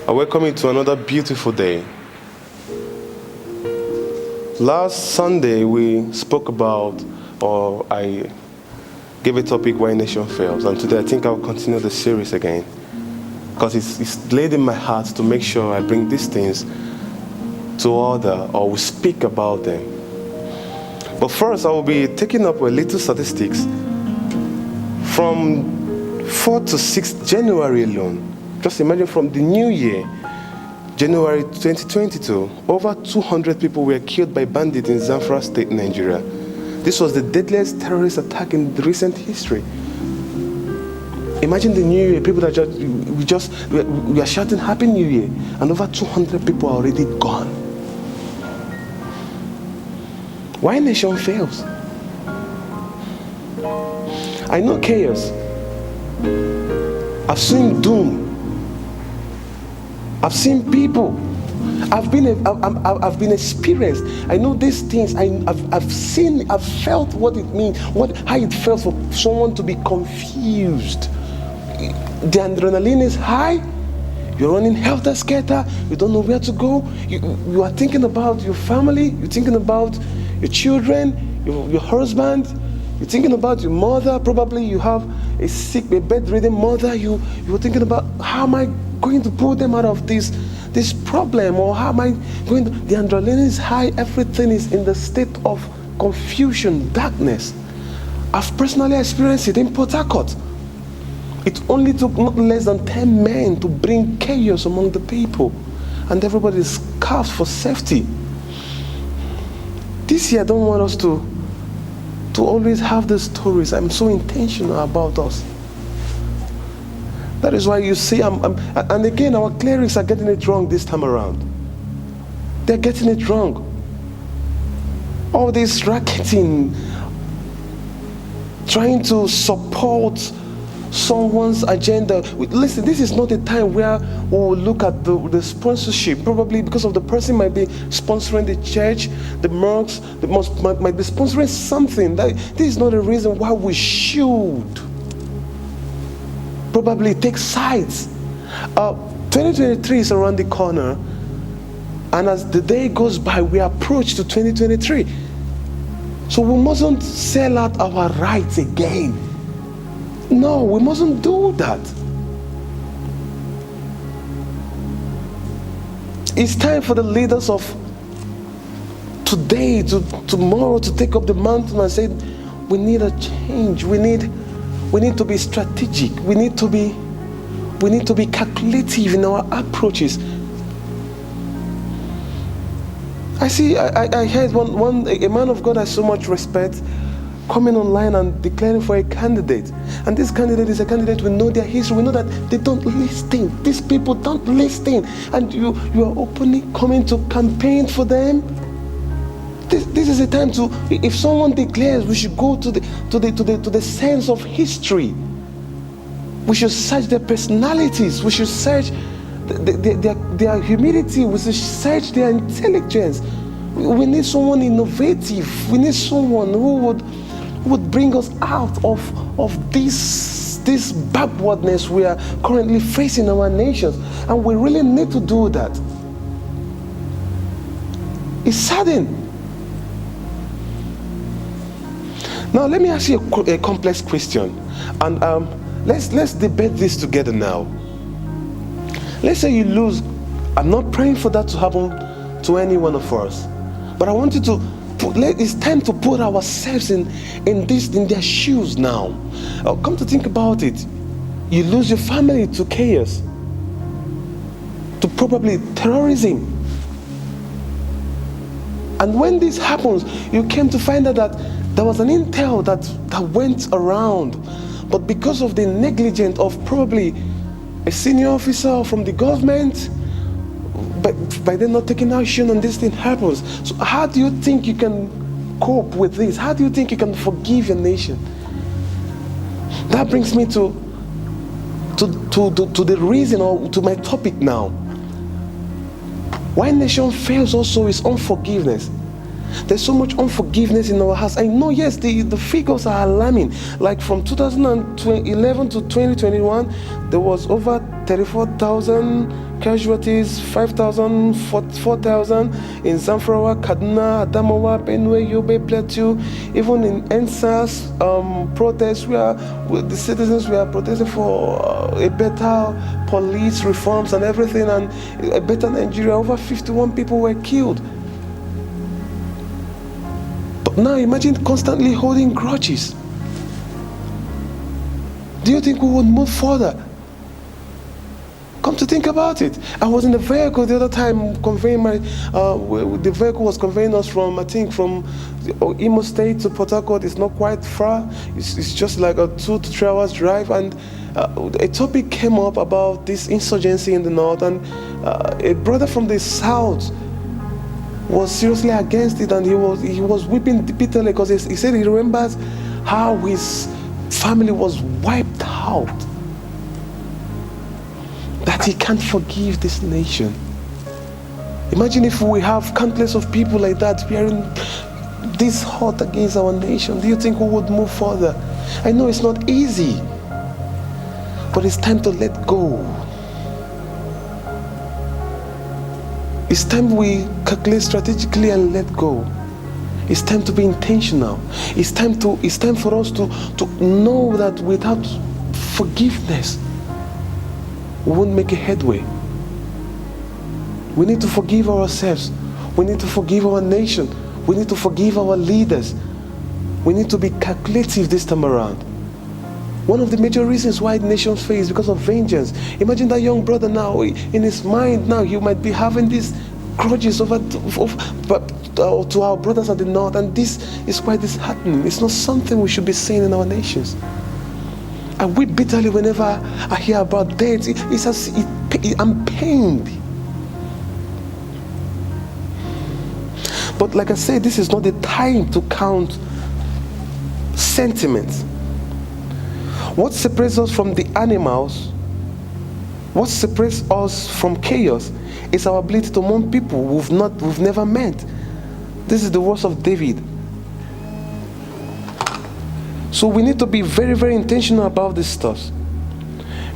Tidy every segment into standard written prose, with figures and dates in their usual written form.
I welcome you to another beautiful day. Last Sunday we spoke about, or I gave a topic, why nation fails, and today I think I'll continue the series again, because it's laid in my heart to make sure I bring these things to order, or we speak about them. But first I will be taking up a little statistics from 4 to 6 January alone. Just imagine, from the new year, January 2022, over 200 people were killed by bandits in Zamfara State, Nigeria. This was the deadliest terrorist attack in the recent history. Imagine the new year, people that we are shouting Happy New Year, and over 200 people are already gone. Why nation fails? I know chaos. I've seen doom. I've seen people. I've been experienced. I know these things. I've seen. I've felt what it means. How it felt for someone to be confused. The adrenaline is high. You're running helter-skelter. You don't know where to go. You are thinking about your family. You're thinking about your children, your husband. You're thinking about your mother. Probably you have a sick, a bedridden mother. You're thinking about, how am I going to pull them out of this problem, or how am I going to? The adrenaline is high. Everything is in the state of confusion, darkness. I've personally experienced it in Port Harcourt. It only took not less than 10 men to bring chaos among the people, and everybody is scarfed for safety. This year I don't want us to always have these stories. I'm so intentional about us. That is why you see, and again, our clerics are getting it wrong this time around. They're getting it wrong. All this racketing, trying to support someone's agenda. Listen, this is not a time where we will look at the sponsorship, probably because of the person might be sponsoring the church, the mosques, might be sponsoring something. This is not a reason why we should probably take sides. 2023 is around the corner, and as the day goes by, we approach to 2023. So we mustn't sell out our rights again. No, we mustn't do that. It's time for the leaders of today, tomorrow, to take up the mantle and say, we need a change. We need to be strategic. We need to be calculative in our approaches. I heard a man of God I so much respect coming online and declaring for a candidate. And this candidate is a candidate, we know their history, we know that they don't listen. These people don't listen. And you are openly coming to campaign for them. This is a time to, if someone declares, we should go to the sense of history. We should search their personalities. We should search their humility. We should search their intelligence. We need someone innovative. We need someone who would bring us out of this backwardness we are currently facing in our nations. And we really need to do that. It's sudden. Now let me ask you a complex question, and let's debate this together now. Let's say you lose. I'm not praying for that to happen to any one of us, but I want you to it's time to put ourselves in their shoes now. Come to think about it, you lose your family to chaos, to probably terrorism. And when this happens, you came to find out that there was an intel that went around, but because of the negligence of probably a senior officer from the government, but by them not taking action, and this thing happens. So how do you think you can cope with this? How do you think you can forgive your nation? That brings me to the reason, or to my topic now. Why nation fails also is unforgiveness. There's so much unforgiveness in our hearts. I know, yes, the figures are alarming. Like from 2011 to 2021, there was over 34,000 casualties, 5,000, 4,000 in Zamfara, Kaduna, Adamawa, Benue, Yobe, Plateau. Even in NSAS protests, the citizens were protesting for a better police reforms and everything, and a better Nigeria. Over 51 people were killed. But now imagine constantly holding grudges. Do you think we would move further? Come to think about it. I was in the vehicle the other time conveying the vehicle was conveying us from Imo State to Port Harcourt. It's not quite far. It's just like a 2 to 3 hours drive, and a topic came up about this insurgency in the north, and a brother from the south was seriously against it, and he was weeping bitterly because he said he remembers how his family was wiped out, that he can't forgive this nation. Imagine if we have countless of people like that bearing this hurt against our nation. Do you think we would move further? I know it's not easy, but it's time to let go. It's time we calculate strategically and let go. It's time to be intentional. It's time for us to know that without forgiveness, we won't make a headway. We need to forgive ourselves. We need to forgive our nation. We need to forgive our leaders. We need to be calculative this time around. One of the major reasons why nations fail is because of vengeance. Imagine that young brother now, in his mind now, he might be having these grudges to our brothers at the north, and this is why this is happening. It's not something we should be seeing in our nations. I weep bitterly whenever I hear about death. I'm pained. But like I said, this is not the time to count sentiments. What separates us from the animals, what separates us from chaos, is our ability to mourn people we've never met. This is the words of David. So we need to be very, very intentional about this stuff.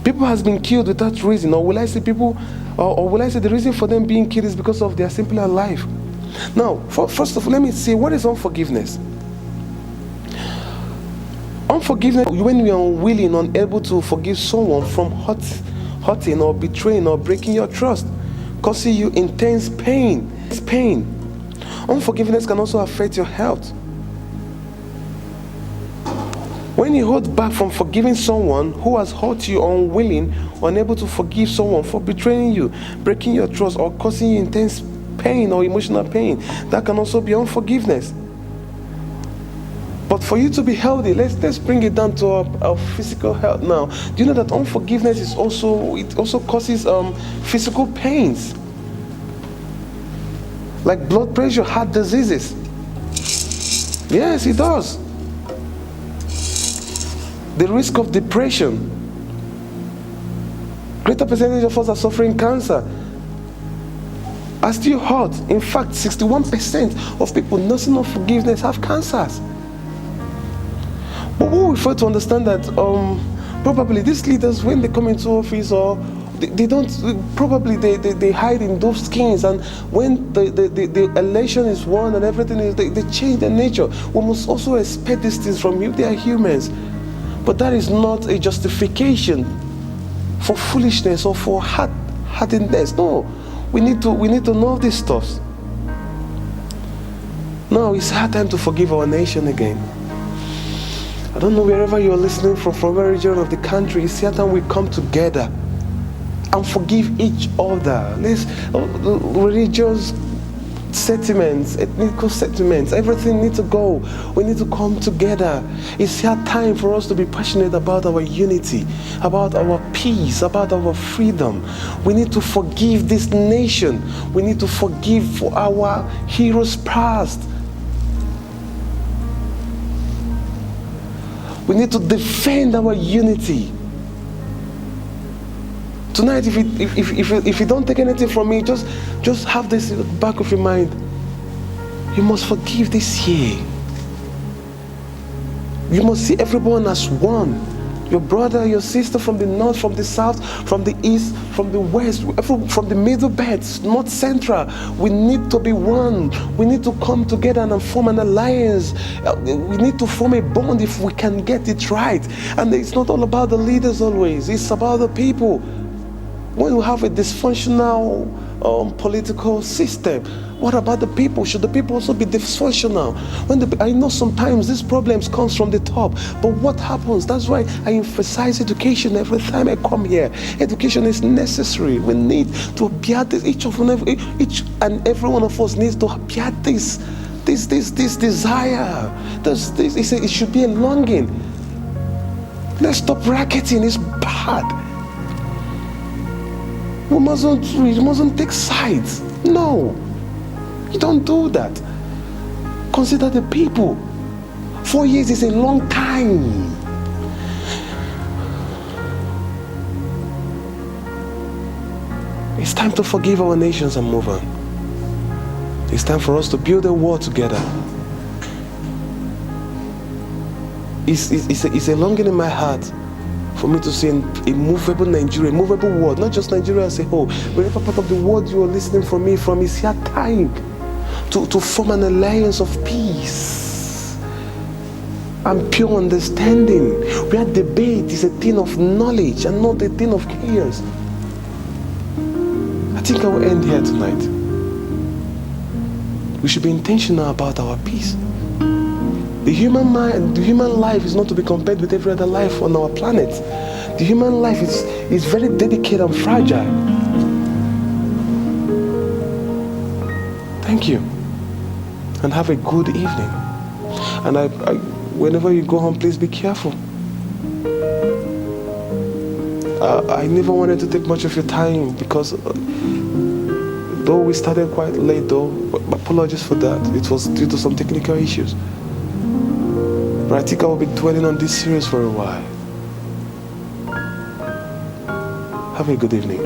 People has been killed without reason, or will I say the reason for them being killed is because of their simply alive. Now, first of all, let me say, what is unforgiveness? Unforgiveness, when we are unwilling, unable to forgive someone from hurting or betraying or breaking your trust, causing you intense pain. Unforgiveness can also affect your health. When you hold back from forgiving someone who has hurt you, unwilling, unable to forgive someone for betraying you, breaking your trust, or causing you intense pain or emotional pain, that can also be unforgiveness. But for you to be healthy, let's bring it down to our physical health now. Do you know that unforgiveness also causes physical pains, like blood pressure, heart diseases? Yes, it does. The risk of depression. Greater percentage of us are suffering cancer, are still hurt. In fact, 61% of people nursing unforgiveness have cancers. But we fail to understand that probably these leaders, when they come into office, or they hide in those skins, and when the election is won and everything is, they change their nature. We must also expect these things from you. They are humans. But that is not a justification for foolishness or for hardness. No, we need to know this stuff. Now it's hard time to forgive our nation again. I don't know wherever you're listening from a region of the country. It's hard time we come together and forgive each other. Let's religious sentiments, ethnical sentiments, everything needs to go. We need to come together. It's here time for us to be passionate about our unity, about our peace, about our freedom. We need to forgive this nation. We need to forgive for our heroes past. We need to defend our unity. Tonight, if you don't take anything from me, just have this in the back of your mind. You must forgive this year. You must see everyone as one. Your brother, your sister from the north, from the south, from the east, from the west, from the middle belt, north central. We need to be one. We need to come together and form an alliance. We need to form a bond if we can get it right. And it's not all about the leaders always. It's about the people. When we have a dysfunctional political system, what about the people? Should the people also be dysfunctional? I know sometimes these problems comes from the top, but what happens? That's why I emphasize education every time I come here. Education is necessary. We need to bear this. Each and every one of us needs to bear this desire. It should be a longing. Let's stop racketing. It's bad. We mustn't take sides. No. You don't do that. Consider the people. 4 years is a long time. It's time to forgive our nations and move on. It's time for us to build a wall together. It's a longing in my heart for me to see a movable Nigeria, a movable world, not just Nigeria as a whole. Wherever part of the world you are listening from me from, it's your time to form an alliance of peace and pure understanding, where debate is a thing of knowledge and not a thing of chaos. I think I will end here tonight. We should be intentional about our peace. The human mind, the human life is not to be compared with every other life on our planet. The human life is very delicate and fragile. Thank you. And have a good evening. And whenever you go home, please be careful. I never wanted to take much of your time because though we started quite late though, apologies for that. It was due to some technical issues. But I think I will be dwelling on this series for a while. Have a good evening.